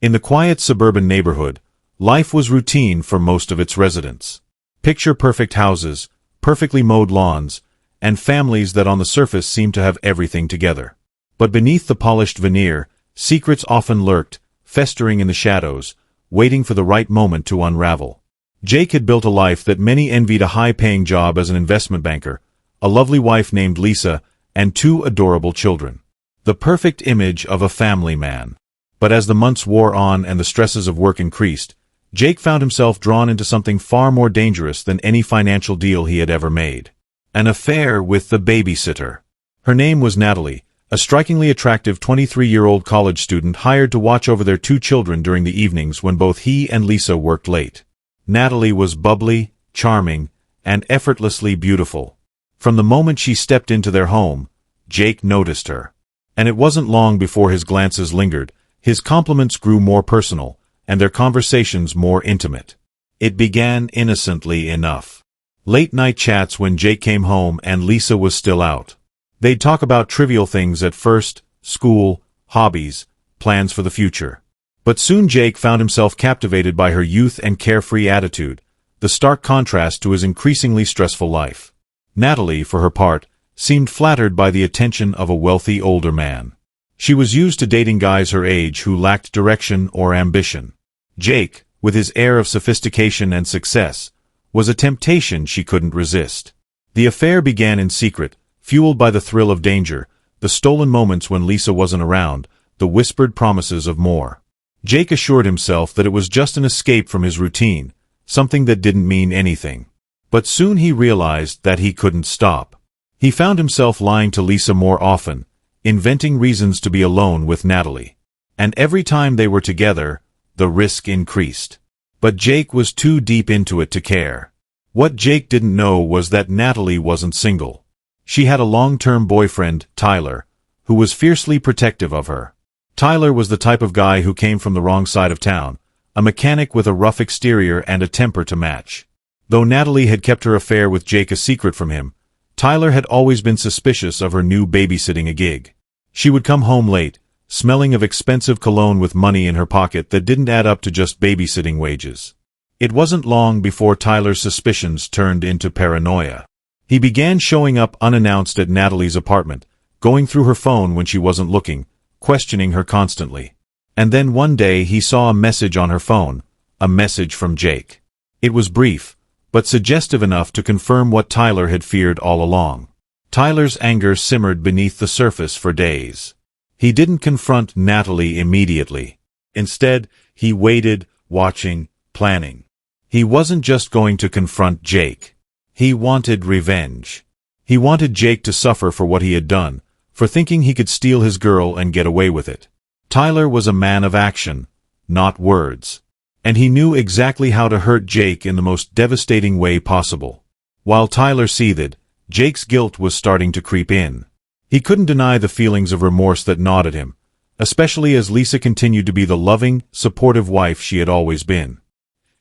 In the quiet suburban neighborhood, life was routine for most of its residents. Picture-perfect houses, perfectly mowed lawns, and families that on the surface seemed to have everything together. But beneath the polished veneer, secrets often lurked, festering in the shadows, waiting for the right moment to unravel. Jake had built a life that many envied: a high-paying job as an investment banker, a lovely wife named Lisa, and 2 adorable children. The perfect image of a family man. But as the months wore on and the stresses of work increased, Jake found himself drawn into something far more dangerous than any financial deal he had ever made. An affair with the babysitter. Her name was Natalie, a strikingly attractive 23-year-old college student hired to watch over their 2 children during the evenings when both he and Lisa worked late. Natalie was bubbly, charming, and effortlessly beautiful. From the moment she stepped into their home, Jake noticed her. And it wasn't long before his glances lingered, his compliments grew more personal, and their conversations more intimate. It began innocently enough. Late-night chats when Jake came home and Lisa was still out. They'd talk about trivial things at first: school, hobbies, plans for the future. But soon Jake found himself captivated by her youth and carefree attitude, the stark contrast to his increasingly stressful life. Natalie, for her part, seemed flattered by the attention of a wealthy older man. She was used to dating guys her age who lacked direction or ambition. Jake, with his air of sophistication and success, was a temptation she couldn't resist. The affair began in secret, fueled by the thrill of danger, the stolen moments when Lisa wasn't around, the whispered promises of more. Jake assured himself that it was just an escape from his routine, something that didn't mean anything. But soon he realized that he couldn't stop. He found himself lying to Lisa more often, inventing reasons to be alone with Natalie. And every time they were together, the risk increased. But Jake was too deep into it to care. What Jake didn't know was that Natalie wasn't single. She had a long-term boyfriend, Tyler, who was fiercely protective of her. Tyler was the type of guy who came from the wrong side of town, a mechanic with a rough exterior and a temper to match. Though Natalie had kept her affair with Jake a secret from him, Tyler had always been suspicious of her new babysitting a gig. She would come home late, smelling of expensive cologne with money in her pocket that didn't add up to just babysitting wages. It wasn't long before Tyler's suspicions turned into paranoia. He began showing up unannounced at Natalie's apartment, going through her phone when she wasn't looking, questioning her constantly. And then one day he saw a message on her phone, a message from Jake. It was brief, but suggestive enough to confirm what Tyler had feared all along. Tyler's anger simmered beneath the surface for days. He didn't confront Natalie immediately. Instead, he waited, watching, planning. He wasn't just going to confront Jake. He wanted revenge. He wanted Jake to suffer for what he had done, for thinking he could steal his girl and get away with it. Tyler was a man of action, not words. And he knew exactly how to hurt Jake in the most devastating way possible. While Tyler seethed, Jake's guilt was starting to creep in. He couldn't deny the feelings of remorse that gnawed at him, especially as Lisa continued to be the loving, supportive wife she had always been.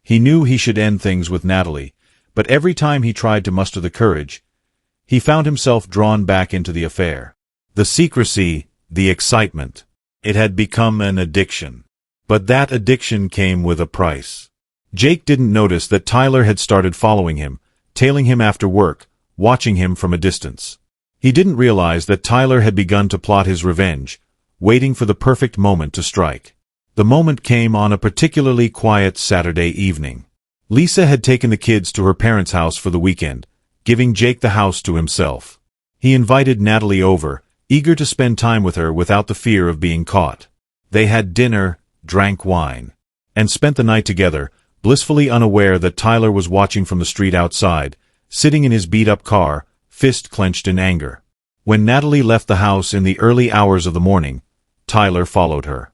He knew he should end things with Natalie, but every time he tried to muster the courage, he found himself drawn back into the affair. The secrecy, the excitement. It had become an addiction. But that addiction came with a price. Jake didn't notice that Tyler had started following him, tailing him after work, watching him from a distance. He didn't realize that Tyler had begun to plot his revenge, waiting for the perfect moment to strike. The moment came on a particularly quiet Saturday evening. Lisa had taken the kids to her parents' house for the weekend, giving Jake the house to himself. He invited Natalie over, eager to spend time with her without the fear of being caught. They had dinner, drank wine, and spent the night together, blissfully unaware that Tyler was watching from the street outside, sitting in his beat-up car, fist clenched in anger. When Natalie left the house in the early hours of the morning, Tyler followed her.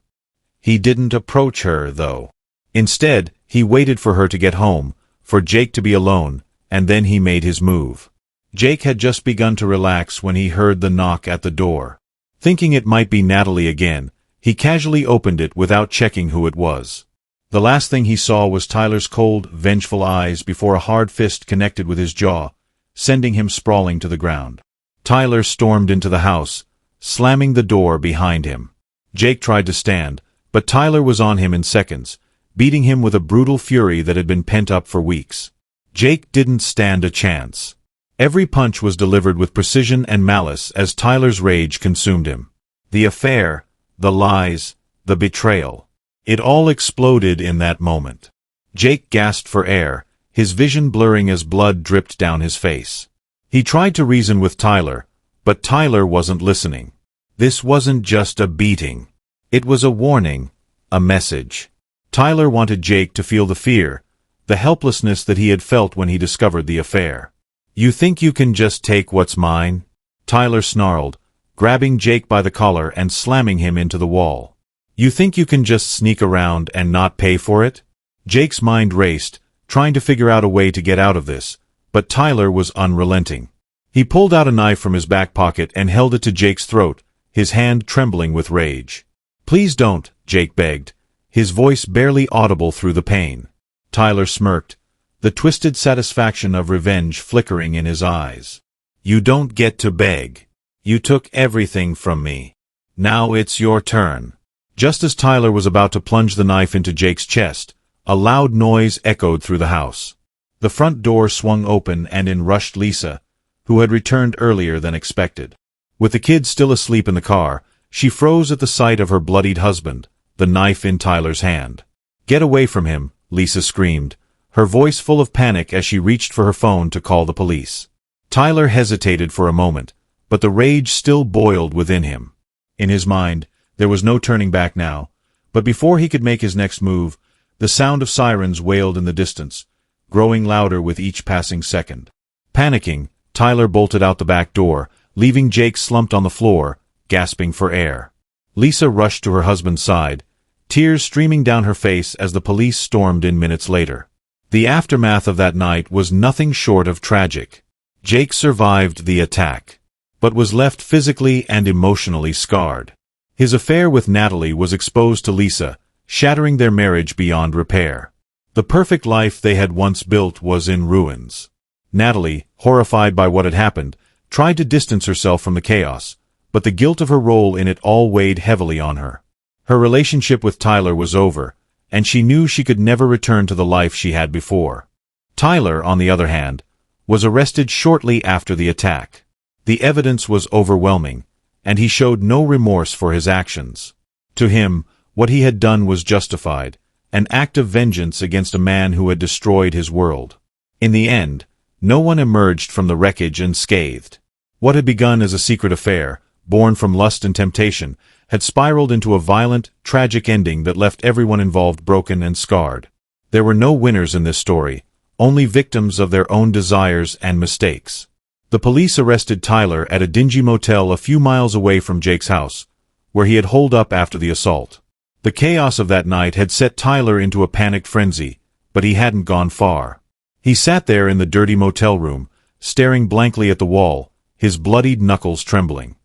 He didn't approach her, though. Instead, he waited for her to get home, for Jake to be alone, and then he made his move. Jake had just begun to relax when he heard the knock at the door. Thinking it might be Natalie again, he casually opened it without checking who it was. The last thing he saw was Tyler's cold, vengeful eyes before a hard fist connected with his jaw, sending him sprawling to the ground. Tyler stormed into the house, slamming the door behind him. Jake tried to stand, But Tyler was on him in seconds, beating him with a brutal fury that had been pent up for weeks. Jake didn't stand a chance. Every punch was delivered with precision and malice as Tyler's rage consumed him. The affair, the lies, the betrayal. It all exploded in that moment. Jake gasped for air, his vision blurring as blood dripped down his face. He tried to reason with Tyler, but Tyler wasn't listening. This wasn't just a beating. It was a warning, a message. Tyler wanted Jake to feel the fear, the helplessness that he had felt when he discovered the affair. "You think you can just take what's mine?" Tyler snarled, grabbing Jake by the collar and slamming him into the wall. "You think you can just sneak around and not pay for it?" Jake's mind raced, trying to figure out a way to get out of this, but Tyler was unrelenting. He pulled out a knife from his back pocket and held it to Jake's throat, his hand trembling with rage. "Please don't," Jake begged, his voice barely audible through the pain. Tyler smirked, the twisted satisfaction of revenge flickering in his eyes. "You don't get to beg. You took everything from me. Now it's your turn." Just as Tyler was about to plunge the knife into Jake's chest, a loud noise echoed through the house. The front door swung open and in rushed Lisa, who had returned earlier than expected. With the kids still asleep in the car, she froze at the sight of her bloodied husband, the knife in Tyler's hand. "Get away from him," Lisa screamed, her voice full of panic as she reached for her phone to call the police. Tyler hesitated for a moment, but the rage still boiled within him. In his mind, there was no turning back now, but before he could make his next move, the sound of sirens wailed in the distance, growing louder with each passing second. Panicking, Tyler bolted out the back door, leaving Jake slumped on the floor, gasping for air. Lisa rushed to her husband's side, tears streaming down her face as the police stormed in minutes later. The aftermath of that night was nothing short of tragic. Jake survived the attack, but was left physically and emotionally scarred. His affair with Natalie was exposed to Lisa, shattering their marriage beyond repair. The perfect life they had once built was in ruins. Natalie, horrified by what had happened, tried to distance herself from the chaos, but the guilt of her role in it all weighed heavily on her. Her relationship with Tyler was over, and she knew she could never return to the life she had before. Tyler, on the other hand, was arrested shortly after the attack. The evidence was overwhelming, and he showed no remorse for his actions. To him, what he had done was justified, an act of vengeance against a man who had destroyed his world. In the end, no one emerged from the wreckage unscathed. What had begun as a secret affair, born from lust and temptation, had spiraled into a violent, tragic ending that left everyone involved broken and scarred. There were no winners in this story, only victims of their own desires and mistakes. The police arrested Tyler at a dingy motel a few miles away from Jake's house, where he had holed up after the assault. The chaos of that night had set Tyler into a panicked frenzy, but he hadn't gone far. He sat there in the dirty motel room, staring blankly at the wall, his bloodied knuckles trembling.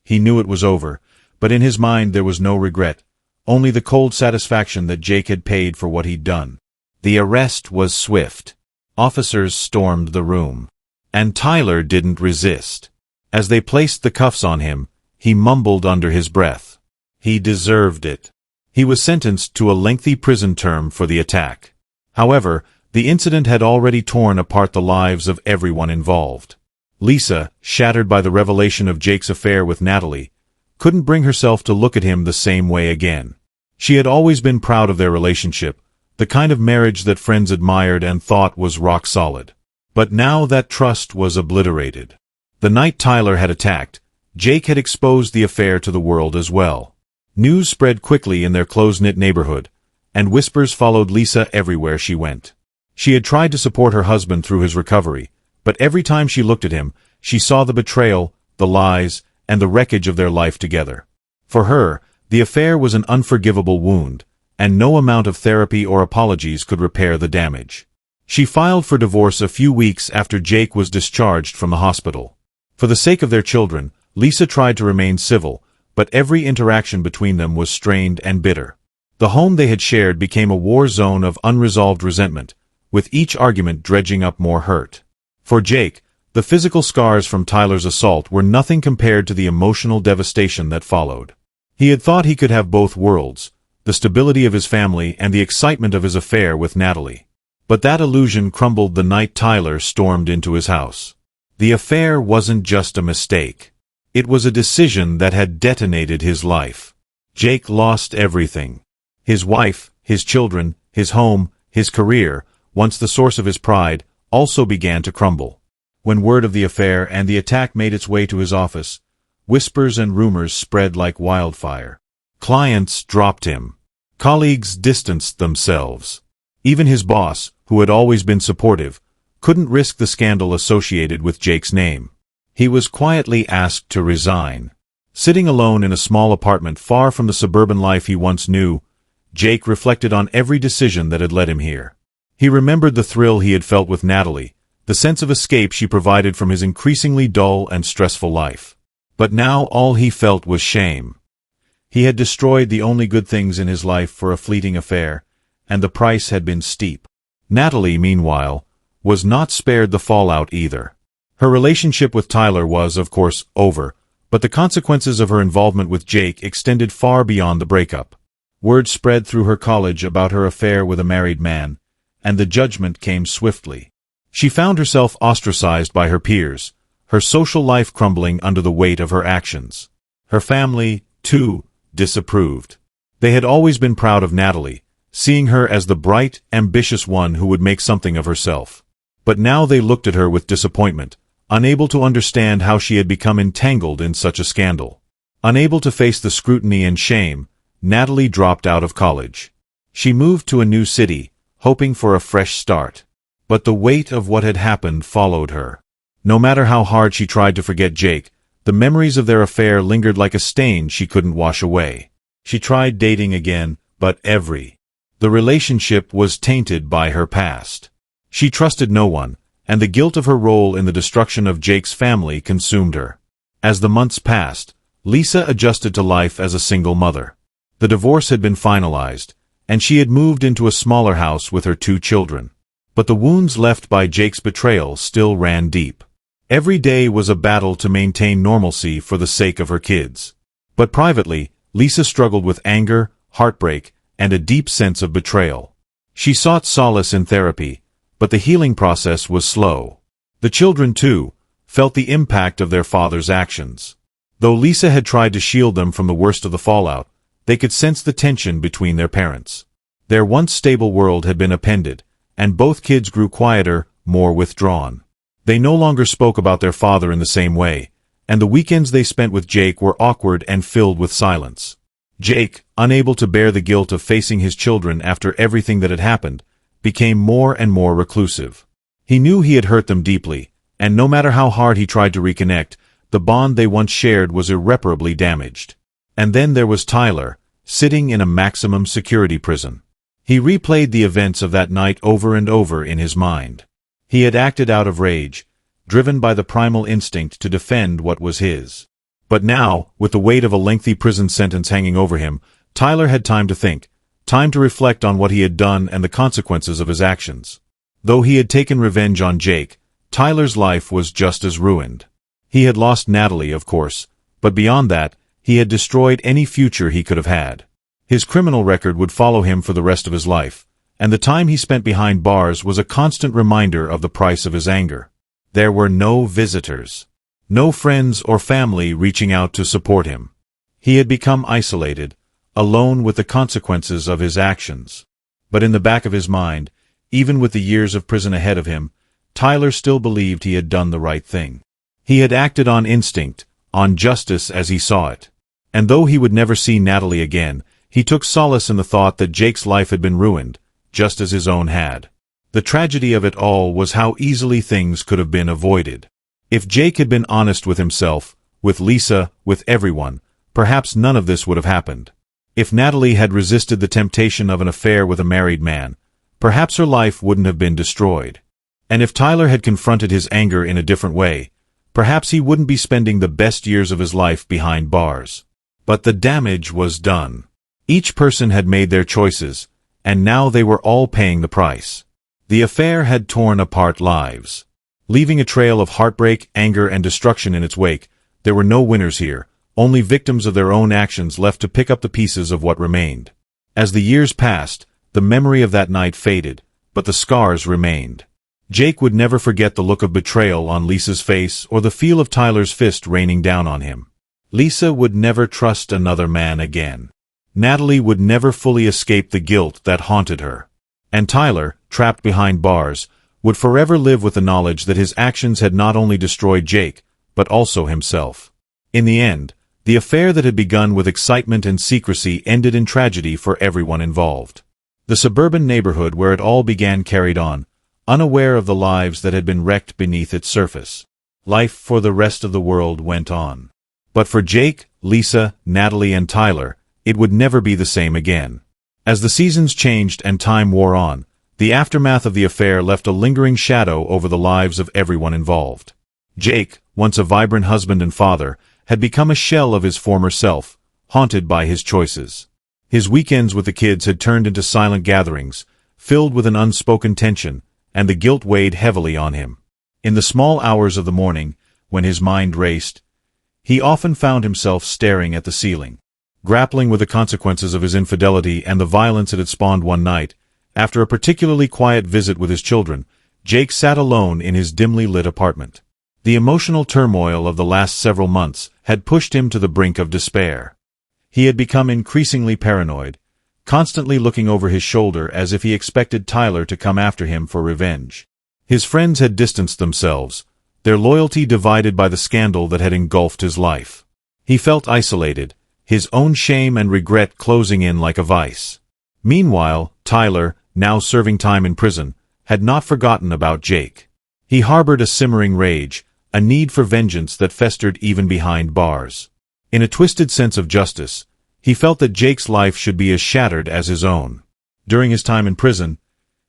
He knew it was over, but in his mind there was no regret, only the cold satisfaction that Jake had paid for what he'd done. The arrest was swift. Officers stormed the room. And Tyler didn't resist. As they placed the cuffs on him, he mumbled under his breath. He deserved it. He was sentenced to a lengthy prison term for the attack. However, the incident had already torn apart the lives of everyone involved. Lisa, shattered by the revelation of Jake's affair with Natalie, couldn't bring herself to look at him the same way again. She had always been proud of their relationship, the kind of marriage that friends admired and thought was rock solid. But now that trust was obliterated. The night Tyler had attacked, Jake had exposed the affair to the world as well. News spread quickly in their close-knit neighborhood, and whispers followed Lisa everywhere she went. She had tried to support her husband through his recovery, but every time she looked at him, she saw the betrayal, the lies, and the wreckage of their life together. For her, the affair was an unforgivable wound, and no amount of therapy or apologies could repair the damage. She filed for divorce a few weeks after Jake was discharged from the hospital. For the sake of their children, Lisa tried to remain civil, but every interaction between them was strained and bitter. The home they had shared became a war zone of unresolved resentment, with each argument dredging up more hurt. For Jake, the physical scars from Tyler's assault were nothing compared to the emotional devastation that followed. He had thought he could have both worlds, the stability of his family, and the excitement of his affair with Natalie. But that illusion crumbled the night Tyler stormed into his house. The affair wasn't just a mistake. It was a decision that had detonated his life. Jake lost everything. His wife, his children, his home, his career, once the source of his pride, also began to crumble. When word of the affair and the attack made its way to his office, whispers and rumors spread like wildfire. Clients dropped him. Colleagues distanced themselves. Even his boss, who had always been supportive, couldn't risk the scandal associated with Jake's name. He was quietly asked to resign. Sitting alone in a small apartment far from the suburban life he once knew, Jake reflected on every decision that had led him here. He remembered the thrill he had felt with Natalie, the sense of escape she provided from his increasingly dull and stressful life. But now all he felt was shame. He had destroyed the only good things in his life for a fleeting affair, and the price had been steep. Natalie, meanwhile, was not spared the fallout either. Her relationship with Tyler was, of course, over, but the consequences of her involvement with Jake extended far beyond the breakup. Word spread through her college about her affair with a married man, and the judgment came swiftly. She found herself ostracized by her peers, her social life crumbling under the weight of her actions. Her family, too, disapproved. They had always been proud of Natalie, seeing her as the bright, ambitious one who would make something of herself. But now they looked at her with disappointment, unable to understand how she had become entangled in such a scandal. Unable to face the scrutiny and shame, Natalie dropped out of college. She moved to a new city, hoping for a fresh start. But the weight of what had happened followed her. No matter how hard she tried to forget Jake, the memories of their affair lingered like a stain she couldn't wash away. She tried dating again, but the relationship was tainted by her past. She trusted no one, and the guilt of her role in the destruction of Jake's family consumed her. As the months passed, Lisa adjusted to life as a single mother. The divorce had been finalized, and she had moved into a smaller house with her 2 children. But the wounds left by Jake's betrayal still ran deep. Every day was a battle to maintain normalcy for the sake of her kids. But privately, Lisa struggled with anger, heartbreak, and a deep sense of betrayal. She sought solace in therapy, but the healing process was slow. The children, too, felt the impact of their father's actions. Though Lisa had tried to shield them from the worst of the fallout, they could sense the tension between their parents. Their once stable world had been upended, and both kids grew quieter, more withdrawn. They no longer spoke about their father in the same way, and the weekends they spent with Jake were awkward and filled with silence. Jake, unable to bear the guilt of facing his children after everything that had happened, became more and more reclusive. He knew he had hurt them deeply, and no matter how hard he tried to reconnect, the bond they once shared was irreparably damaged. And then there was Tyler, sitting in a maximum security prison. He replayed the events of that night over and over in his mind. He had acted out of rage, driven by the primal instinct to defend what was his. But now, with the weight of a lengthy prison sentence hanging over him, Tyler had time to think, time to reflect on what he had done and the consequences of his actions. Though he had taken revenge on Jake, Tyler's life was just as ruined. He had lost Natalie, of course, but beyond that, he had destroyed any future he could have had. His criminal record would follow him for the rest of his life, and the time he spent behind bars was a constant reminder of the price of his anger. There were no visitors. No friends or family reaching out to support him. He had become isolated, alone with the consequences of his actions. But in the back of his mind, even with the years of prison ahead of him, Tyler still believed he had done the right thing. He had acted on instinct, on justice as he saw it. And though he would never see Natalie again, he took solace in the thought that Jake's life had been ruined, just as his own had. The tragedy of it all was how easily things could have been avoided. If Jake had been honest with himself, with Lisa, with everyone, perhaps none of this would have happened. If Natalie had resisted the temptation of an affair with a married man, perhaps her life wouldn't have been destroyed. And if Tyler had confronted his anger in a different way, perhaps he wouldn't be spending the best years of his life behind bars. But the damage was done. Each person had made their choices, and now they were all paying the price. The affair had torn apart lives. Leaving a trail of heartbreak, anger, and destruction in its wake, there were no winners here, only victims of their own actions left to pick up the pieces of what remained. As the years passed, the memory of that night faded, but the scars remained. Jake would never forget the look of betrayal on Lisa's face or the feel of Tyler's fist raining down on him. Lisa would never trust another man again. Natalie would never fully escape the guilt that haunted her. And Tyler, trapped behind bars, would forever live with the knowledge that his actions had not only destroyed Jake, but also himself. In the end, the affair that had begun with excitement and secrecy ended in tragedy for everyone involved. The suburban neighborhood where it all began carried on, unaware of the lives that had been wrecked beneath its surface. Life for the rest of the world went on. But for Jake, Lisa, Natalie, and Tyler, it would never be the same again. As the seasons changed and time wore on, the aftermath of the affair left a lingering shadow over the lives of everyone involved. Jake, once a vibrant husband and father, had become a shell of his former self, haunted by his choices. His weekends with the kids had turned into silent gatherings, filled with an unspoken tension, and the guilt weighed heavily on him. In the small hours of the morning, when his mind raced, he often found himself staring at the ceiling, grappling with the consequences of his infidelity and the violence it had spawned one night. After a particularly quiet visit with his children, Jake sat alone in his dimly lit apartment. The emotional turmoil of the last several months had pushed him to the brink of despair. He had become increasingly paranoid, constantly looking over his shoulder as if he expected Tyler to come after him for revenge. His friends had distanced themselves, their loyalty divided by the scandal that had engulfed his life. He felt isolated, his own shame and regret closing in like a vice. Meanwhile, Tyler, now serving time in prison, had not forgotten about Jake. He harbored a simmering rage, a need for vengeance that festered even behind bars. In a twisted sense of justice, he felt that Jake's life should be as shattered as his own. During his time in prison,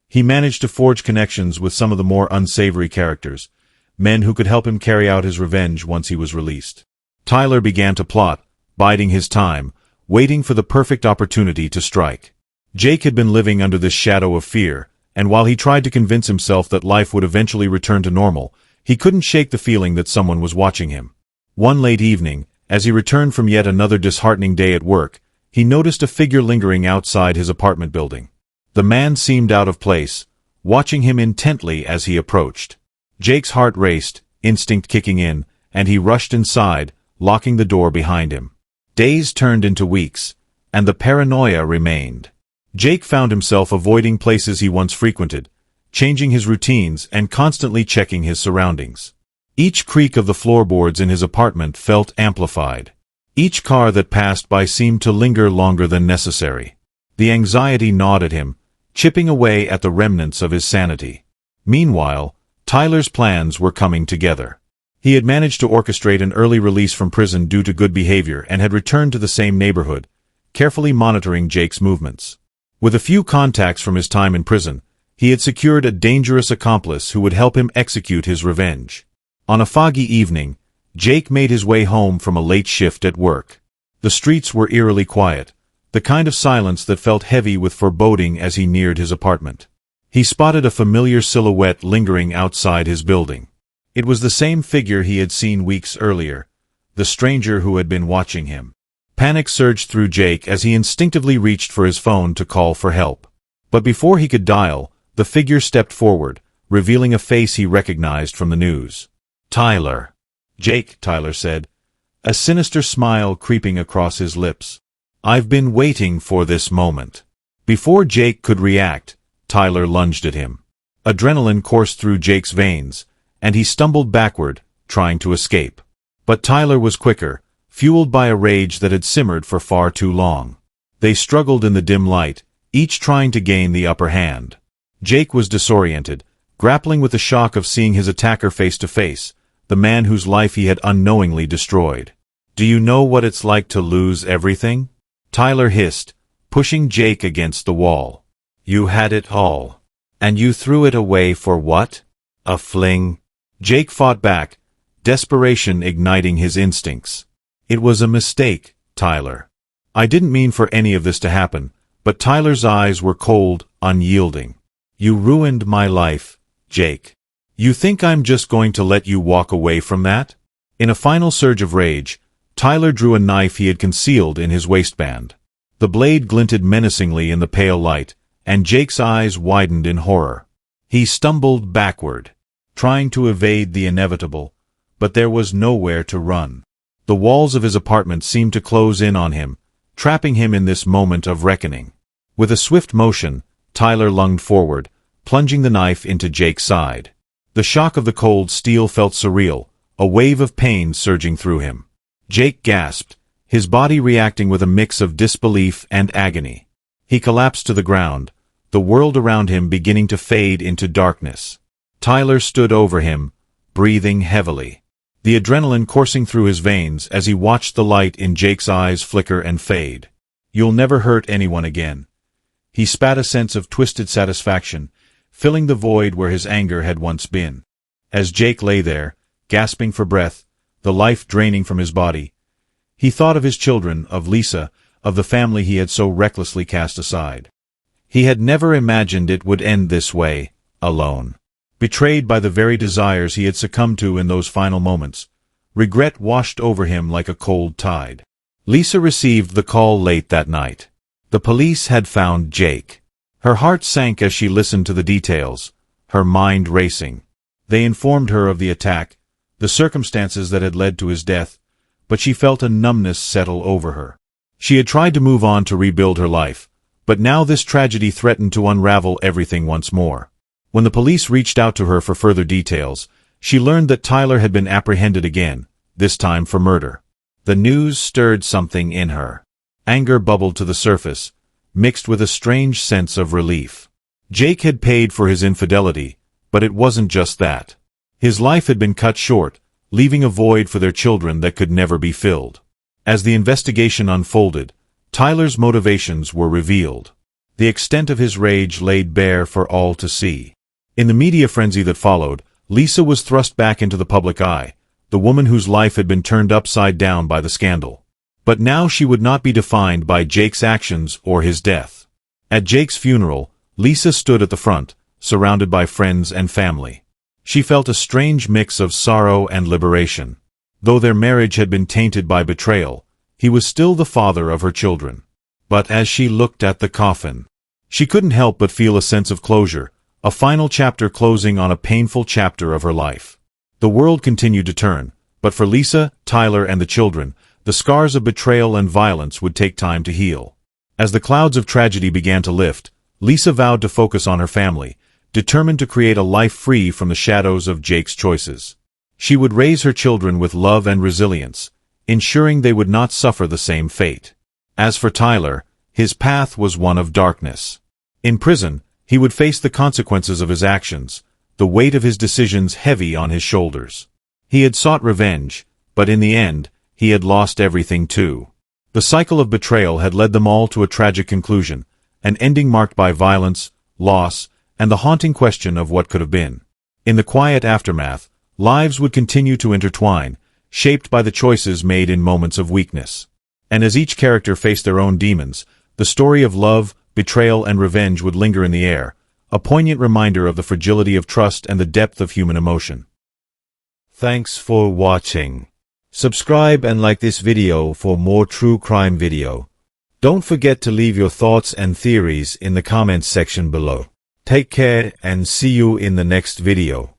he managed to forge connections with some of the more unsavory characters, men who could help him carry out his revenge once he was released. Tyler began to plot, biding his time, waiting for the perfect opportunity to strike. Jake had been living under this shadow of fear, and while he tried to convince himself that life would eventually return to normal, he couldn't shake the feeling that someone was watching him. One late evening, as he returned from yet another disheartening day at work, he noticed a figure lingering outside his apartment building. The man seemed out of place, watching him intently as he approached. Jake's heart raced, instinct kicking in, and he rushed inside, locking the door behind him. Days turned into weeks, and the paranoia remained. Jake found himself avoiding places he once frequented, changing his routines and constantly checking his surroundings. Each creak of the floorboards in his apartment felt amplified. Each car that passed by seemed to linger longer than necessary. The anxiety gnawed at him, chipping away at the remnants of his sanity. Meanwhile, Tyler's plans were coming together. He had managed to orchestrate an early release from prison due to good behavior and had returned to the same neighborhood, carefully monitoring Jake's movements. With a few contacts from his time in prison, he had secured a dangerous accomplice who would help him execute his revenge. On a foggy evening, Jake made his way home from a late shift at work. The streets were eerily quiet, the kind of silence that felt heavy with foreboding as he neared his apartment. He spotted a familiar silhouette lingering outside his building. It was the same figure he had seen weeks earlier, the stranger who had been watching him. Panic surged through Jake as he instinctively reached for his phone to call for help. But before he could dial, the figure stepped forward, revealing a face he recognized from the news. "Tyler." "Jake," Tyler said, a sinister smile creeping across his lips. "I've been waiting for this moment." Before Jake could react, Tyler lunged at him. Adrenaline coursed through Jake's veins, and he stumbled backward, trying to escape. But Tyler was quicker, fueled by a rage that had simmered for far too long. They struggled in the dim light, each trying to gain the upper hand. Jake was disoriented, grappling with the shock of seeing his attacker face to face, the man whose life he had unknowingly destroyed. "Do you know what it's like to lose everything?" Tyler hissed, pushing Jake against the wall. "You had it all. And you threw it away for what? A fling?" Jake fought back, desperation igniting his instincts. "It was a mistake, Tyler. I didn't mean for any of this to happen," but Tyler's eyes were cold, unyielding. "You ruined my life, Jake. You think I'm just going to let you walk away from that?" In a final surge of rage, Tyler drew a knife he had concealed in his waistband. The blade glinted menacingly in the pale light, and Jake's eyes widened in horror. He stumbled backward, trying to evade the inevitable, but there was nowhere to run. The walls of his apartment seemed to close in on him, trapping him in this moment of reckoning. With a swift motion, Tyler lunged forward, plunging the knife into Jake's side. The shock of the cold steel felt surreal, a wave of pain surging through him. Jake gasped, his body reacting with a mix of disbelief and agony. He collapsed to the ground, the world around him beginning to fade into darkness. Tyler stood over him, breathing heavily, the adrenaline coursing through his veins as he watched the light in Jake's eyes flicker and fade. "You'll never hurt anyone again." He spat a sense of twisted satisfaction, filling the void where his anger had once been. As Jake lay there, gasping for breath, the life draining from his body, he thought of his children, of Lisa, of the family he had so recklessly cast aside. He had never imagined it would end this way, alone. Betrayed by the very desires he had succumbed to in those final moments, regret washed over him like a cold tide. Lisa received the call late that night. The police had found Jake. Her heart sank as she listened to the details, her mind racing. They informed her of the attack, the circumstances that had led to his death, but she felt a numbness settle over her. She had tried to move on to rebuild her life, but now this tragedy threatened to unravel everything once more. When the police reached out to her for further details, she learned that Tyler had been apprehended again, this time for murder. The news stirred something in her. Anger bubbled to the surface, mixed with a strange sense of relief. Jake had paid for his infidelity, but it wasn't just that. His life had been cut short, leaving a void for their children that could never be filled. As the investigation unfolded, Tyler's motivations were revealed. The extent of his rage laid bare for all to see. In the media frenzy that followed, Lisa was thrust back into the public eye, the woman whose life had been turned upside down by the scandal. But now she would not be defined by Jake's actions or his death. At Jake's funeral, Lisa stood at the front, surrounded by friends and family. She felt a strange mix of sorrow and liberation. Though their marriage had been tainted by betrayal, he was still the father of her children. But as she looked at the coffin, she couldn't help but feel a sense of closure, a final chapter closing on a painful chapter of her life. The world continued to turn, but for Lisa, Tyler, and the children, the scars of betrayal and violence would take time to heal. As the clouds of tragedy began to lift, Lisa vowed to focus on her family, determined to create a life free from the shadows of Jake's choices. She would raise her children with love and resilience, ensuring they would not suffer the same fate. As for Tyler, his path was one of darkness. In prison, he would face the consequences of his actions, the weight of his decisions heavy on his shoulders. He had sought revenge, but in the end, he had lost everything too. The cycle of betrayal had led them all to a tragic conclusion, an ending marked by violence, loss, and the haunting question of what could have been. In the quiet aftermath, lives would continue to intertwine, shaped by the choices made in moments of weakness. And as each character faced their own demons, the story of love, betrayal, and revenge would linger in the air, a poignant reminder of the fragility of trust and the depth of human emotion. Thanks for watching. Subscribe and like this video for more true crime video. Don't forget to leave your thoughts and theories in the comments section below. Take care and see you in the next video.